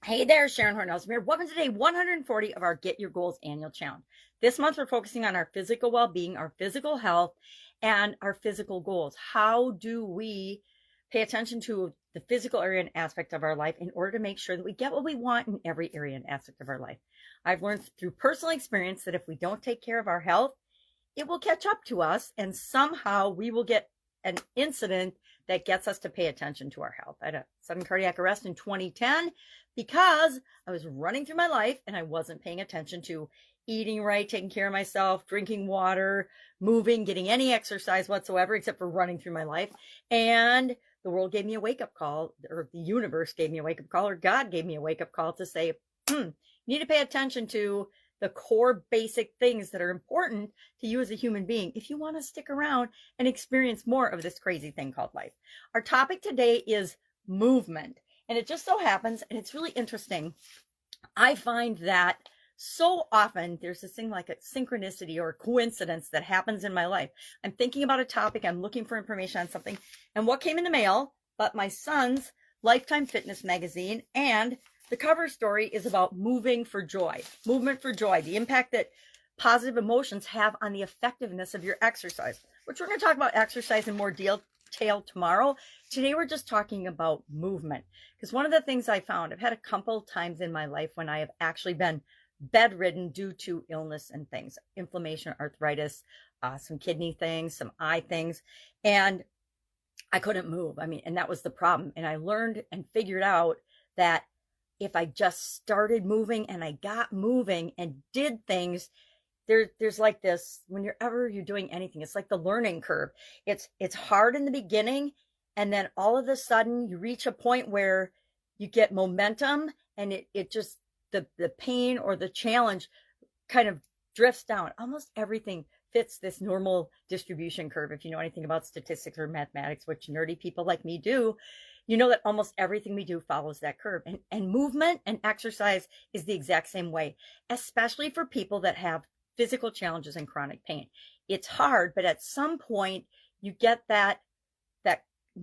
Hey there, Sharon Horne-Ellstrom here. Welcome to day 140 of our Get Your Goals annual challenge. This month, we're focusing on our physical well-being, our physical health, and our physical goals. How do we pay attention to the physical area and aspect of our life in order to make sure that we get what we want in every area and aspect of our life? I've learned through personal experience that if we don't take care of our health, it will catch up to us, and somehow we will get an incident that gets us to pay attention to our health. I had a sudden cardiac arrest in 2010 because I was running through my life and I wasn't paying attention to eating right, taking care of myself, drinking water, moving, getting any exercise whatsoever, except for running through my life. And the world gave me a wake-up call, or the universe gave me a wake-up call, or God gave me a wake-up call to say, you need to pay attention to the core basic things that are important to you as a human being if you want to stick around and experience more of this crazy thing called life. Our topic today is movement. And it just so happens, and it's really interesting, I find that so often there's this thing like a synchronicity or a coincidence that happens in my life. I'm thinking about a topic, I'm looking for information on something, and what came in the mail but my son's Lifetime Fitness magazine, and the cover story is about moving for joy, movement for joy, the impact that positive emotions have on the effectiveness of your exercise, which we're going to talk about exercise in more detail tomorrow. Today, we're just talking about movement, because one of the things I found, I've had a couple times in my life when I have actually been bedridden due to illness and things, inflammation, arthritis, some kidney things, some eye things, and I couldn't move. And that was the problem. And I learned and figured out that if I just started moving and I got moving and did things, there's like this, whenever you're doing anything, it's like the learning curve. It's hard in the beginning, and then all of a sudden you reach a point where you get momentum, and it just, the pain or the challenge kind of drifts down. Almost everything fits this normal distribution curve. If you know anything about statistics or mathematics, which nerdy people like me do, you know that almost everything we do follows that curve. And movement and exercise is the exact same way, especially for people that have physical challenges and chronic pain. It's hard, but at some point you get that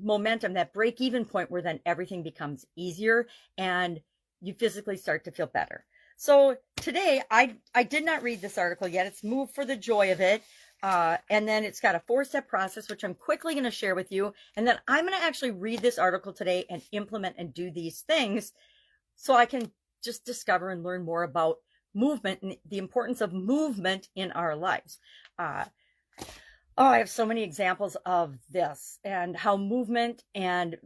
momentum, that break-even point where then everything becomes easier and you physically start to feel better. So today, I did not read this article yet. It's Move for the Joy of It. And then it's got a 4-step process, which I'm quickly going to share with you. And then I'm going to actually read this article today and implement and do these things so I can just discover and learn more about movement and the importance of movement in our lives. I have so many examples of this and how movement and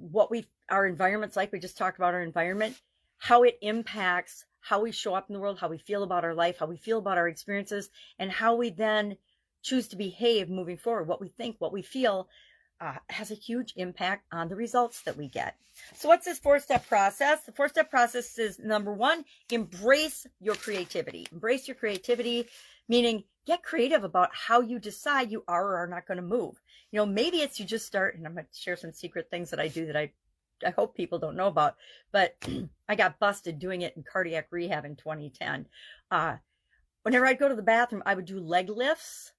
our environment's like. We just talked about our environment, how it impacts how we show up in the world, how we feel about our life, how we feel about our experiences, and how we then choose to behave moving forward. What we think, what we feel has a huge impact on the results that we get. So what's this 4-step process? The 4-step process is, number 1, embrace your creativity. Embrace your creativity, meaning get creative about how you decide you are or are not going to move. Maybe it's you just start, and I'm going to share some secret things that I do that I hope people don't know about, but I got busted doing it in cardiac rehab in 2010. Whenever I'd go to the bathroom, I would do leg lifts,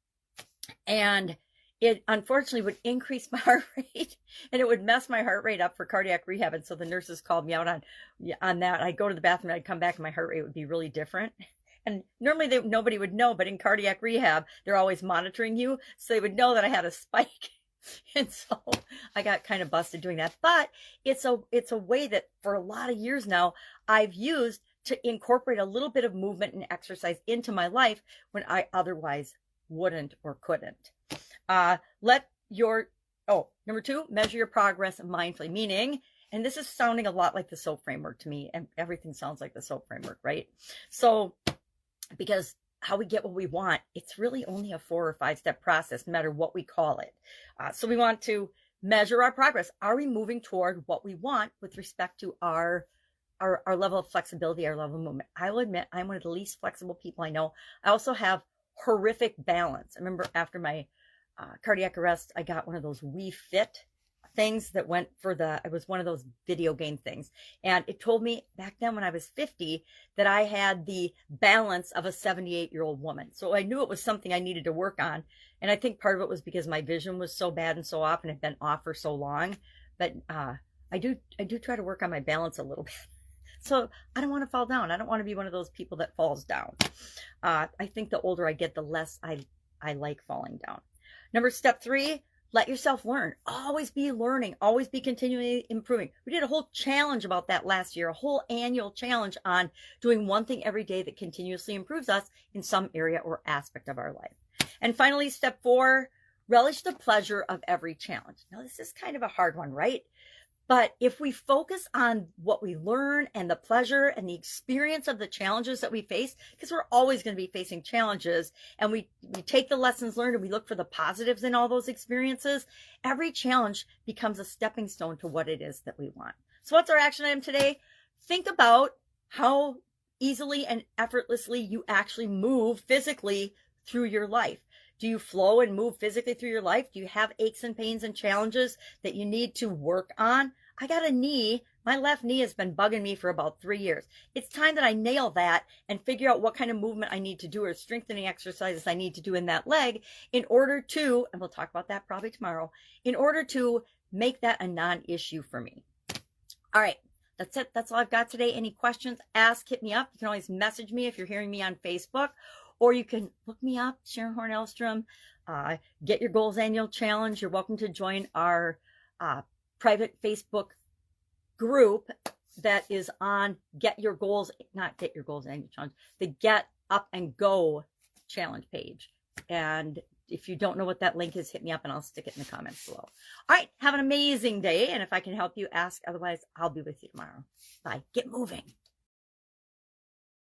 and it unfortunately would increase my heart rate, and it would mess my heart rate up for cardiac rehab. And so the nurses called me out on that. I'd go to the bathroom, I'd come back, and my heart rate would be really different. And normally nobody would know, but in cardiac rehab, they're always monitoring you, so they would know that I had a spike. And so I got kind of busted doing that. But it's a way that for a lot of years now I've used to incorporate a little bit of movement and exercise into my life when I otherwise wouldn't or couldn't. Number 2, measure your progress mindfully, meaning, and this is sounding a lot like the SOAP framework to me, and everything sounds like the SOAP framework, right? So, because how we get what we want, it's really only a 4 or 5-step process, no matter what we call it. So we want to measure our progress. Are we moving toward what we want with respect to our level of flexibility, our level of movement? I will admit I'm one of the least flexible people I know. I also have horrific balance. I remember after my cardiac arrest, I got one of those Wii Fit things that went for it was one of those video game things. And it told me back then when I was 50 that I had the balance of a 78-year-old woman. So I knew it was something I needed to work on. And I think part of it was because my vision was so bad and so off and had been off for so long. But I do try to work on my balance a little bit. So I don't want to fall down. I don't want to be one of those people that falls down. I think the older I get, the less I like falling down. Step 3, let yourself learn. Always be learning. Always be continually improving. We did a whole challenge about that last year, a whole annual challenge on doing one thing every day that continuously improves us in some area or aspect of our life. And finally, step 4, relish the pleasure of every challenge. Now, this is kind of a hard one, right? But if we focus on what we learn and the pleasure and the experience of the challenges that we face, because we're always going to be facing challenges, and we take the lessons learned and we look for the positives in all those experiences, every challenge becomes a stepping stone to what it is that we want. So what's our action item today? Think about how easily and effortlessly you actually move physically through your life. Do you flow and move physically through your life? Do you have aches and pains and challenges that you need to work on? I got a knee. My left knee has been bugging me for about 3 years. It's time that I nail that and figure out what kind of movement I need to do or strengthening exercises I need to do in that leg in order to, and we'll talk about that probably tomorrow, in order to make that a non-issue for me. All right. That's it. That's all I've got today. Any questions, ask, hit me up. You can always message me if you're hearing me on Facebook. Or you can look me up, Sharon Horne-Ellstrom, Get Your Goals Annual Challenge. You're welcome to join our private Facebook group that is on Get Your Goals, not Get Your Goals Annual Challenge, the Get Up and Go Challenge page. And if you don't know what that link is, hit me up and I'll stick it in the comments below. All right, have an amazing day. And if I can help you, ask. Otherwise, I'll be with you tomorrow. Bye. Get moving.